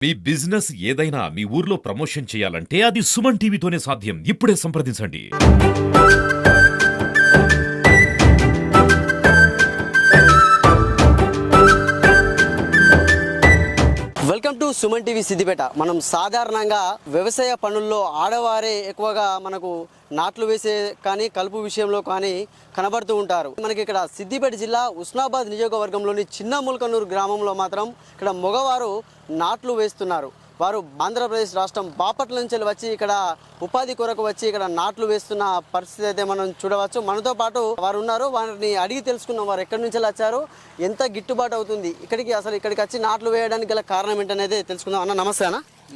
మీ business ఏదైనా మీ ఊర్లో promotion చేయాలంటే అది సుమన్ టీవీతోనే సాధ్యం. ఇప్పుడే సంప్రదించండి. Welcome to Suman TV Siddipet. మనం సాధారణంగా వ్యవసాయ పనుల్లో ఆడవారే ఎక్కువగా మనకు నాట్లు వేసే కానీ కలుపు విషయంలో కానీ కనబడుతూ ఉంటారు. మనకి ఇక్కడ సిద్దిపేట జిల్లా ఉస్నాబాద్ నియోజకవర్గంలోని చిన్న ముల్కనూరు గ్రామంలో మాత్రం ఇక్కడ మగవారు నాట్లు వేస్తున్నారు. వారు ఆంధ్రప్రదేశ్ రాష్ట్రం బాపట్ల నుంచి వచ్చి ఇక్కడ ఉపాధి కొరకు వచ్చి ఇక్కడ నాట్లు వేస్తున్న పరిస్థితి అయితే మనం చూడవచ్చు. మనతో పాటు వారు ఉన్నారు. వారిని అడిగి తెలుసుకున్నాం వారు ఎక్కడి నుంచి వచ్చారు, ఎంత గిట్టుబాటు అవుతుంది, ఇక్కడికి వచ్చి నాట్లు వేయడానికి గల కారణం ఏంటనేది తెలుసుకుందాం. అన్న నమస్తే.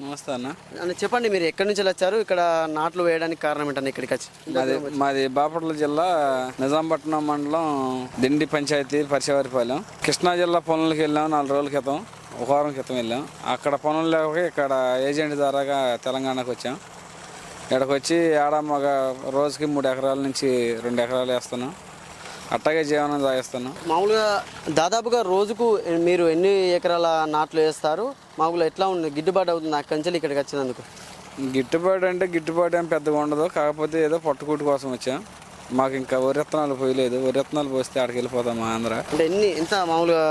నమస్తే అన్న. చెప్పండి, మీరు ఎక్కడి నుంచి వచ్చారు, ఇక్కడ నాట్లు వేయడానికి కారణం ఏంటన్న ఇక్కడికి వచ్చి? మాది బాపట్ల జిల్లా నిజాంపట్నం మండలం దిండి పంచాయతీ పరిశవారిపాలెం. కృష్ణా జిల్లా పనులకు వెళ్ళాం 4 రోజుల క్రితం, ఒక వారం క్రితం వెళ్ళాం. అక్కడ పనులు లేక ఇక్కడ ఏజెంట్ ద్వారాగా తెలంగాణకు వచ్చాం. ఇక్కడికి వచ్చి మగ రోజుకి 3 ఎకరాల నుంచి 2 ఎకరాలు వేస్తున్నాం. అట్టాగే జీవనం సాగిస్తున్నాం. మామూలుగా దాదాపుగా రోజుకు మీరు ఎన్ని ఎకరాల నాట్లు వేస్తారు? మామూలుగా ఎట్లా ఉంది, గిట్టుబాటు అవుతుంది అక్కడి నుంచి ఇక్కడికి వచ్చినందుకు? గిట్టుబాటు ఏం పెద్దగా ఉండదు. కాకపోతే ఏదో పట్టుకూటి కోసం వచ్చాం. మాకు ఇంకా వరి విత్తనాలు పోయలేదు. వరి విత్తనాలు పోస్తే అక్కడికి వెళ్ళిపోతాం ఆంధ్ర. అంటే ఎంత మామూలుగా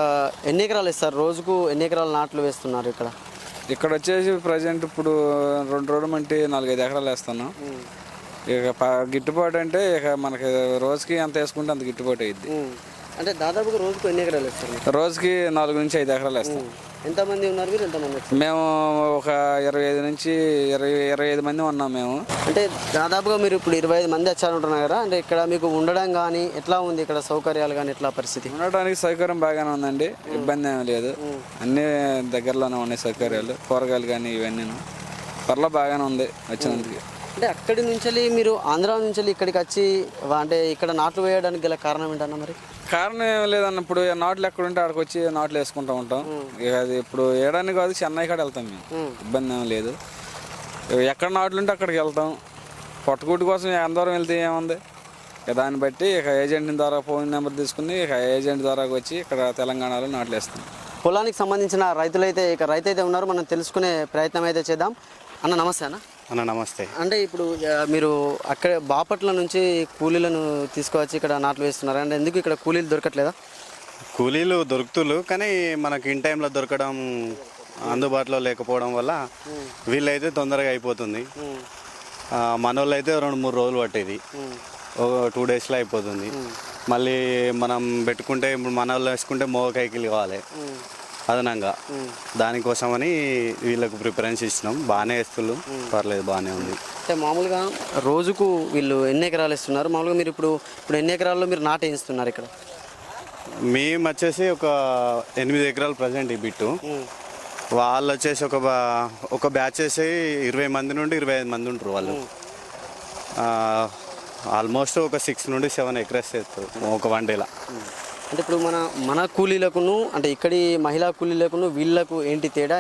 ఎన్ని ఎకరాలు వేస్తారు? రోజుకు ఎన్ని ఎకరాల నాట్లు వేస్తున్నారు ఇక్కడ? ఇక్కడ వచ్చేసి ప్రజెంట్ ఇప్పుడు 2 రోజులు అంటే 4-5 ఎకరాలు వేస్తున్నాం. ఇక గిట్టుబాటు అంటే ఇక మనకి రోజుకి ఎంత వేసుకుంటే అంత గిట్టుబాటు అయ్యిద్ది. అంటే దాదాపుగా రోజుకు ఎన్ని ఎకరాలు వేస్తారు? రోజుకి 4 నుంచి 5 ఎకరాలు వేస్తాం. ఎంతమంది ఉన్నారు మీరు? ఎంతమంది? మేము ఒక 25 నుంచి 25 మంది ఉన్నాం మేము. అంటే దాదాపుగా మీరు ఇప్పుడు 25 మంది వచ్చారంటున్నారు కదా, అంటే ఇక్కడ మీకు ఉండడం కానీ ఎట్లా ఉంది, ఇక్కడ సౌకర్యాలు కానీ ఎట్లా పరిస్థితి? ఉండడానికి సౌకర్యం బాగానే ఉందండి, ఇబ్బంది ఏమీ లేదు. అన్ని దగ్గరలోనే ఉన్నాయి సౌకర్యాలు, కూరగాయలు కానీ ఇవన్నీ పర్లా బాగానే ఉంది వచ్చినందుకు. అంటే అక్కడి నుంచి మీరు ఆంధ్ర నుంచి ఇక్కడికి వచ్చి అంటే ఇక్కడ నాట్లు వేయడానికి గల కారణం ఏంటన్నా? మరి కారణం ఏం లేదన్న, ఇప్పుడు నాట్లు ఎక్కడ ఉంటే అక్కడికి వచ్చి నాట్లు వేసుకుంటూ ఉంటాం. ఇక అది ఇప్పుడు వేయడానికి కాదు, చెన్నై కాడ వెళ్తాం మేము, ఇబ్బంది ఏం లేదు. ఎక్కడ నాట్లు ఉంటే అక్కడికి వెళ్తాం. పొట్టకూటి కోసం ఎందరం వెళ్తే ఏముంది, ఇక దాన్ని బట్టి ఇక ఏజెంట్ ద్వారా ఫోన్ నెంబర్ తీసుకుని ఇక ఏజెంట్ ద్వారా వచ్చి ఇక్కడ తెలంగాణలో నాట్లు వేస్తాం. పొలానికి సంబంధించిన రైతు అయితే ఉన్నారు, మనం తెలుసుకునే ప్రయత్నం అయితే చేద్దాం. అన్న నమస్తే. అన్న నమస్తే. అంటే ఇప్పుడు మీరు అక్కడ బాపట్ల నుంచి కూలీలను తీసుకువచ్చి ఇక్కడ నాట్లు వేస్తున్నారు అంటే ఎందుకు ఇక్కడ కూలీలు దొరకట్లేదా? కూలీలు దొరుకుతులు, కానీ మనకి ఇన్ టైంలో దొరకడం అందుబాటులో లేకపోవడం వల్ల వీళ్ళైతే తొందరగా అయిపోతుంది. మన వాళ్ళు అయితే 2-3 రోజులు పట్టేది, 2 డేస్లో అయిపోతుంది. మళ్ళీ మనం పెట్టుకుంటే ఇప్పుడు మన వాళ్ళు వేసుకుంటే మోగకాయకిలు కావాలి అదనంగా, దానికోసమని వీళ్ళకు ప్రిఫరెన్స్ ఇచ్చినాం. బాగానే వేస్తున్నారు, పర్లేదు, బాగానే ఉంది. అంటే మామూలుగా రోజుకు వీళ్ళు ఎన్ని ఎకరాలు ఇస్తున్నారు? మామూలుగా మీరు ఇప్పుడు ఎన్ని ఎకరాల్లో మీరు నాటు వేస్తున్నారు ఇక్కడ? మేము వచ్చేసి ఒక 8 ఎకరాలు ప్రజెంట్ ఈ బిట్టు. వాళ్ళు వచ్చేసి ఒక బ్యాచ్ వేసి 20 మంది నుండి 25 మంది ఉంటారు వాళ్ళు. ఆల్మోస్ట్ ఒక 6 నుండి 7 ఎకరాస్ వేస్తారు ఒక 1 డేలా. అంటే ఇప్పుడు మన కూలీలకును అంటే ఇక్కడి మహిళా కూలీలకును వీళ్ళకు ఏంటి తేడా,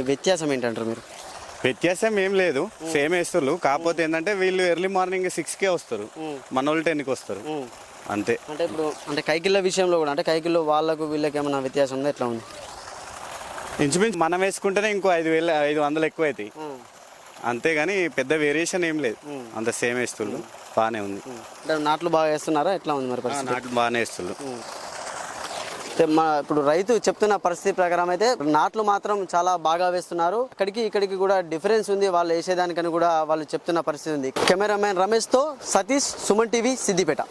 వ్యత్యాసం ఏంటంటారు మీరు? వ్యత్యాసం ఏం లేదు, సేమ్ వేస్తారు. కాకపోతే ఏంటంటే వీళ్ళు ఎర్లీ మార్నింగ్ 6కే వస్తారు, మన వాళ్ళు 10కి వస్తారు అంతే. అంటే ఇప్పుడు అంటే కైకిళ్ళ విషయంలో కూడా అంటే కైకిల్లో వాళ్ళకు వీళ్ళకి ఏమైనా వ్యత్యాసం ఉందా, ఎట్లా ఉంది? ఇంచుమించు మనం వేసుకుంటేనే ఇంకో 500 ఎక్కువ అవుతాయి, అంతేగాని పెద్ద వేరియేషన్ ఏం లేదు, అంత సేమ్ వేస్తున్నారు, బాగానే ఉంది. అంటే నాట్లు బాగా వేస్తున్నారా, ఎట్లా ఉంది మరి? నాట్లు బాగానే వేస్తున్నారు. ఇప్పుడు రైతు చెప్తున్న పరిస్థితి ప్రకారం అయితే నాట్లు మాత్రం చాలా బాగా వేస్తున్నారు. ఇక్కడికి కూడా డిఫరెన్స్ ఉంది వాళ్ళు వేసేదానికని కూడా వాళ్ళు చెప్తున్న పరిస్థితి ఉంది. కెమెరామెన్ రమేష్తో సతీష్, సుమన్ టీవీ, సిద్దిపేట.